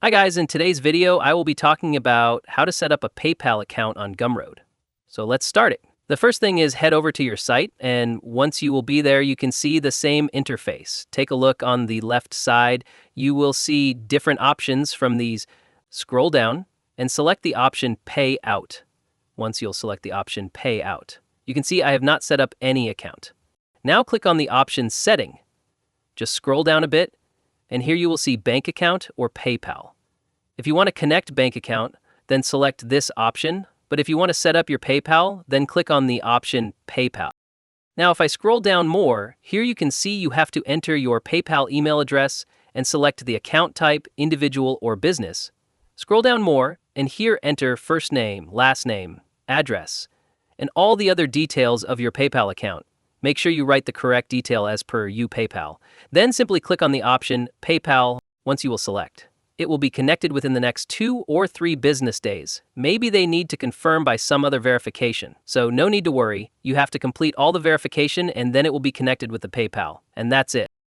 Hi guys, in today's video, I will be talking about how to set up a PayPal account on Gumroad. So let's start it. The first thing is head over to your site, and once you will be there, you can see the same interface. Take a look on the left side. You will see different options from these. Scroll down and select the option Payout. Once you'll select the option Payout, you can see I have not set up any account. Now click on the option Setting. Just scroll down a bit, and here you will see Bank Account or PayPal. If you want to connect bank account, then select this option, but if you want to set up your PayPal, then click on the option PayPal. Now if I scroll down more, here you can see you have to enter your PayPal email address and select the account type, individual or business. Scroll down more, and here enter first name, last name, address, and all the other details of your PayPal account. Make sure you write the correct detail as per PayPal. Then simply click on the option PayPal once you will select. It will be connected within the next 2 or 3 business days. Maybe they need to confirm by some other verification. So no need to worry. You have to complete all the verification and then it will be connected with the PayPal. And that's it.